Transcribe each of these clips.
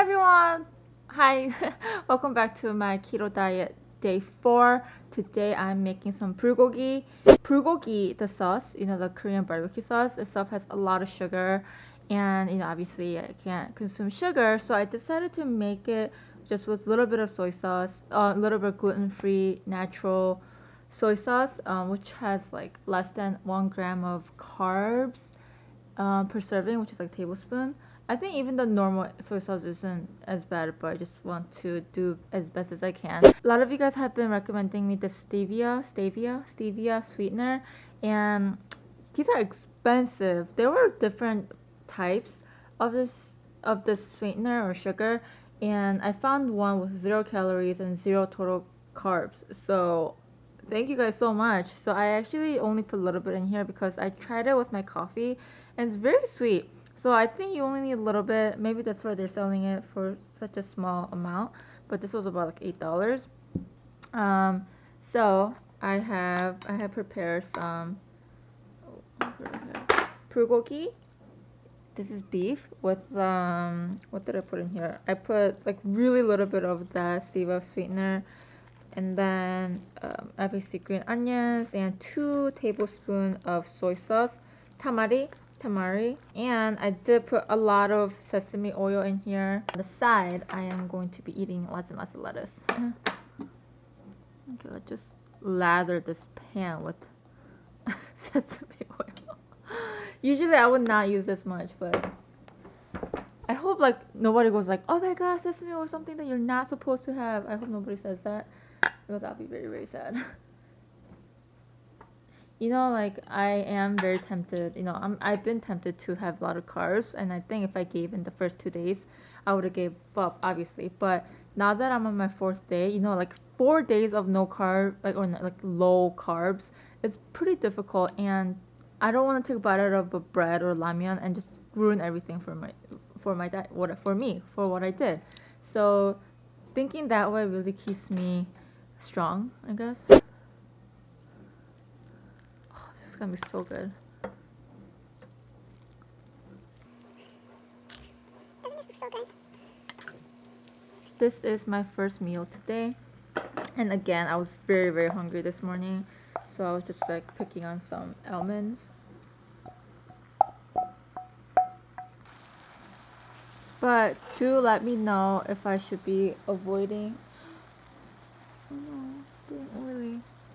everyone! Hi, welcome back to my keto diet day 4. Today I'm making some bulgogi. Bulgogi, the sauce, the Korean barbecue sauce, itself has a lot of sugar, and obviously I can't consume sugar, so I decided to make it just with a little bit of soy sauce, a little bit gluten-free natural soy sauce, which has like less than 1 gram of carbs per serving, which is like a tablespoon. I think even the normal soy sauce isn't as bad, but I just want to do as best as I can. A lot of you guys have been recommending me the stevia sweetener, and these are expensive. There were different types of this sweetener or sugar, and I found one with 0 calories and 0 total carbs. So thank you guys so much. So I actually only put a little bit in here because I tried it with my coffee and it's very sweet. So I think you only need a little bit. Maybe that's why they're selling it for such a small amount. But this was about like $8. So I have prepared some bulgogi. This is beef with what did I put in here? I put like really little bit of the stevia sweetener, and then obviously green onions and 2 tablespoons of soy sauce, tamari, and I did put a lot of sesame oil in here. On the side, I am going to be eating lots and lots of lettuce. Okay, let's just lather this pan with sesame oil. Usually I would not use this much, but I hope like nobody goes like, oh my god, sesame oil is something that you're not supposed to have. I hope nobody says that, because that would be very, very sad. Like I am very tempted. I've been tempted to have a lot of carbs, and I think if I gave in the first 2 days, I would have gave up, obviously. But now that I'm on my 4th day, like 4 days of no carb, like low carbs, it's pretty difficult, and I don't want to take a bite out of a bread or ramen and just ruin everything for my diet. For what I did. So thinking that way really keeps me strong, I guess. This is gonna be so good. This is my first meal today, and again I was very, very hungry this morning, so I was just like picking on some almonds. But do let me know if I should be avoiding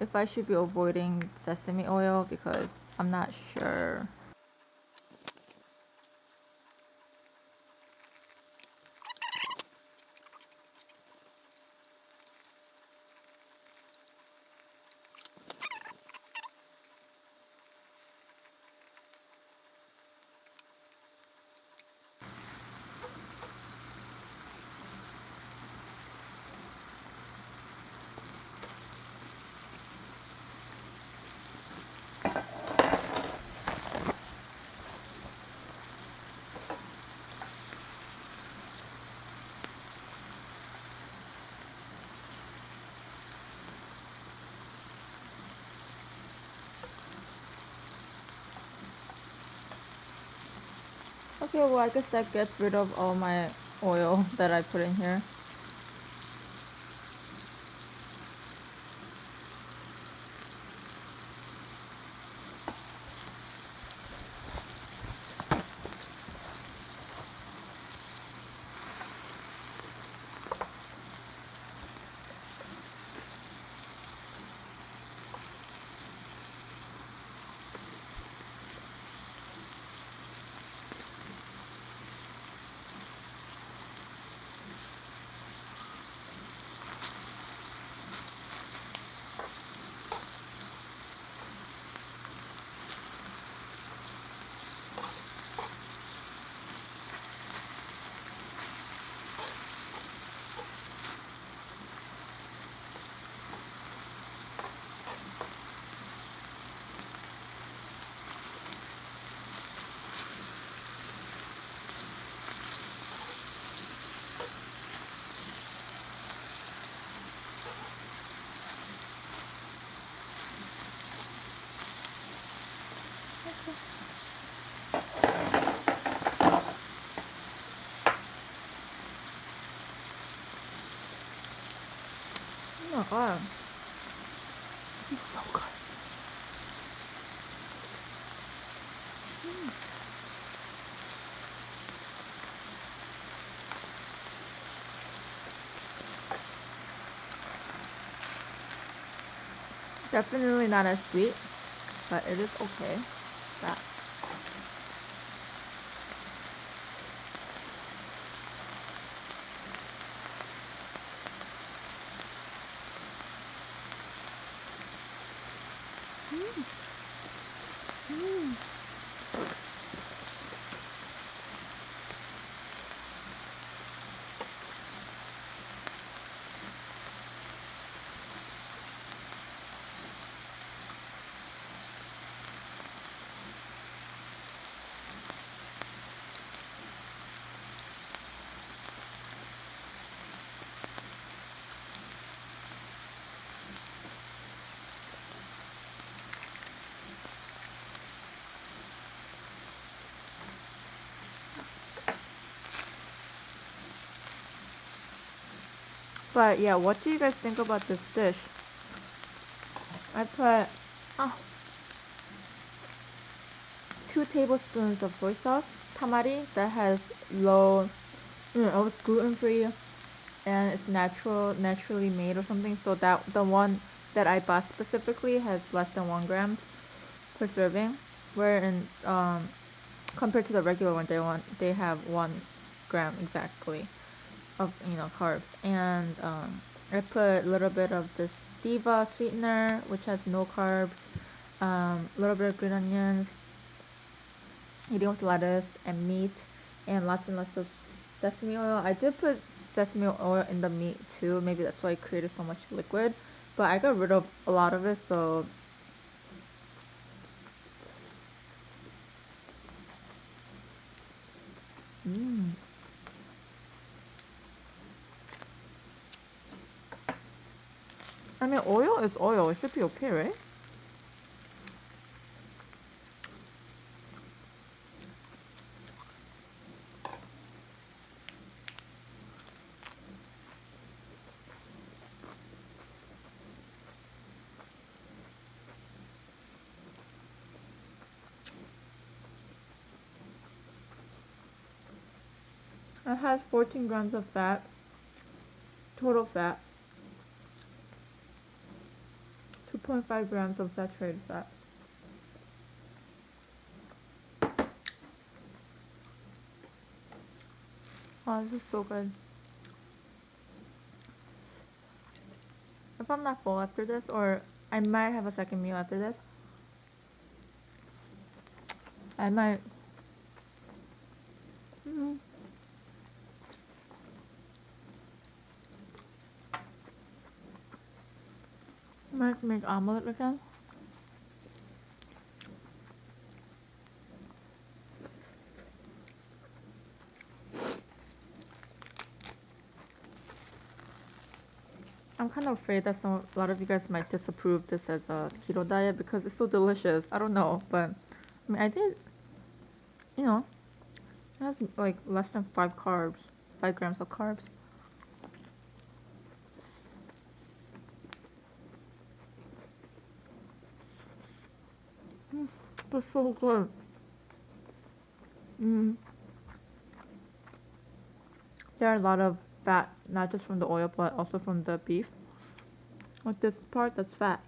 if I should be avoiding sesame oil, because I'm not sure. Okay, well I guess that gets rid of all my oil that I put in here. my god. It's so good. Definitely not as sweet, but it is okay. That. But yeah, what do you guys think about this dish? I put oh, 2 tablespoons of soy sauce, tamari that has low, it's gluten free and it's naturally made or something. So that the one that I bought specifically has less than 1 gram per serving, where in compared to the regular one, they have 1 gram exactly of carbs. And I put a little bit of this stevia sweetener, which has no carbs, a little bit of green onions, eating with lettuce and meat, and lots of sesame oil. I did put sesame oil in the meat too. Maybe that's why it created so much liquid, but I got rid of a lot of it. So mm. I mean, oil is oil. It should be okay, right? It has 14 grams of fat, total fat, 2.5 grams of saturated fat. Oh, this is so good. If I'm not full after this, or I might have a second meal after this, I might. Mm, might make omelet again. I'm kind of afraid that a lot of you guys might disapprove this as a keto diet because it's so delicious. I don't know, but I mean, I did, you know, it has like less than 5 grams of carbs. It's so good. Mm. There are a lot of fat, not just from the oil, but also from the beef. Like this part that's fat.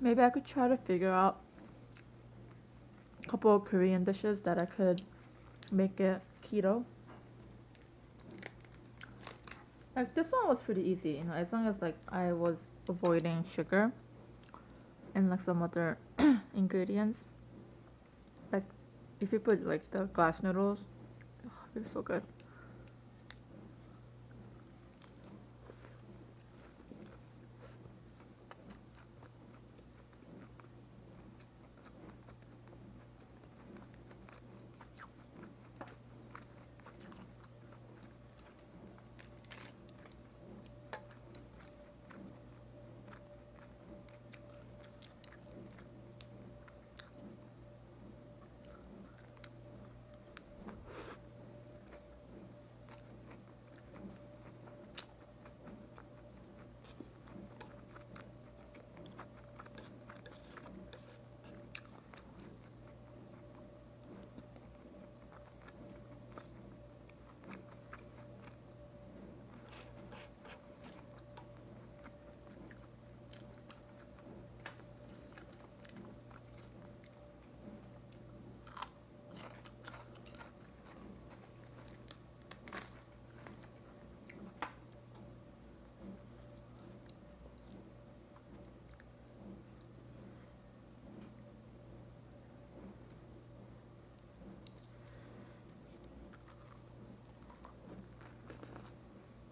Maybe I could try to figure out a couple of Korean dishes that I could make it keto. Like this one was pretty easy, you know, as long as like I was avoiding sugar and like some other ingredients. Like if you put like the glass noodles, oh, it's so good.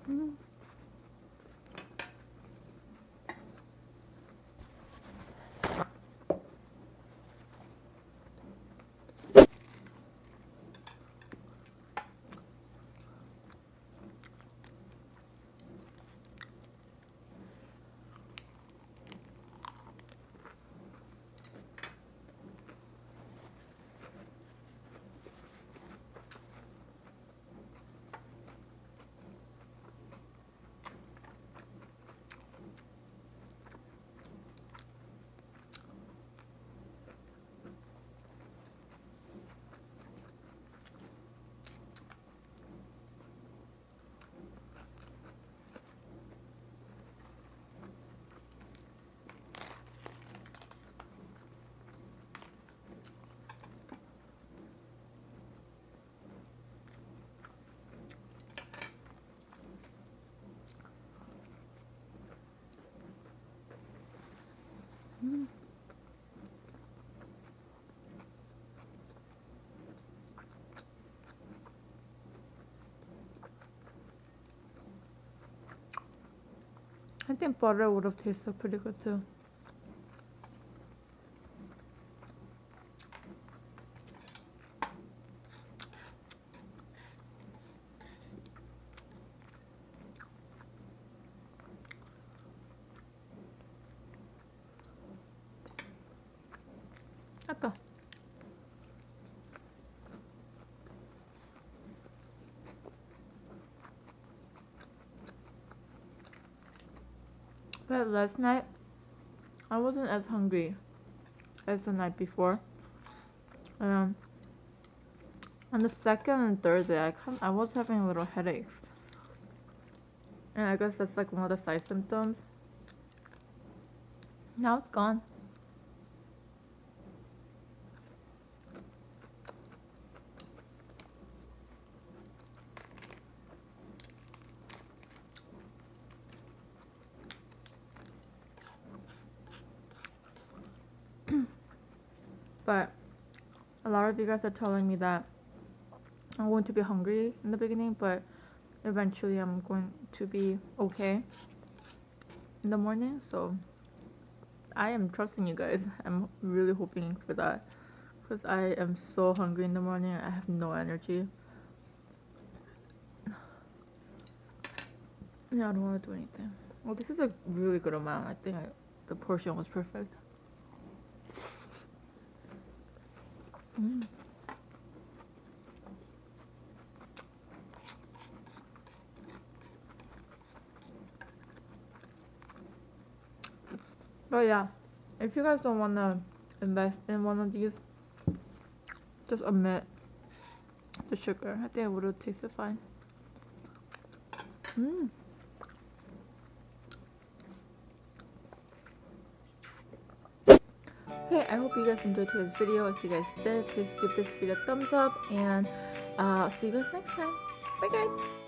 Mm. Mm. I think butter would have tasted pretty good too. 아까. But last night I wasn't as hungry as the night before. Um, on the second and third day, I was having little headaches, and I guess that's like one of the side symptoms. Now it's gone. But a lot of you guys are telling me that I'm going to be hungry in the beginning, but eventually I'm going to be okay in the morning. So I am trusting you guys. I'm really hoping for that because I am so hungry in the morning. I have no energy. Yeah, I don't want to do anything. Well, this is a really good amount. I think the portion was perfect. Mm. But yeah, if you guys don't want to invest in one of these, just omit the sugar. I think it would have tasted fine. Mm. Okay, I hope you guys enjoyed today's video. If you guys did, please give this video a thumbs up, and I'll see you guys next time. Bye guys!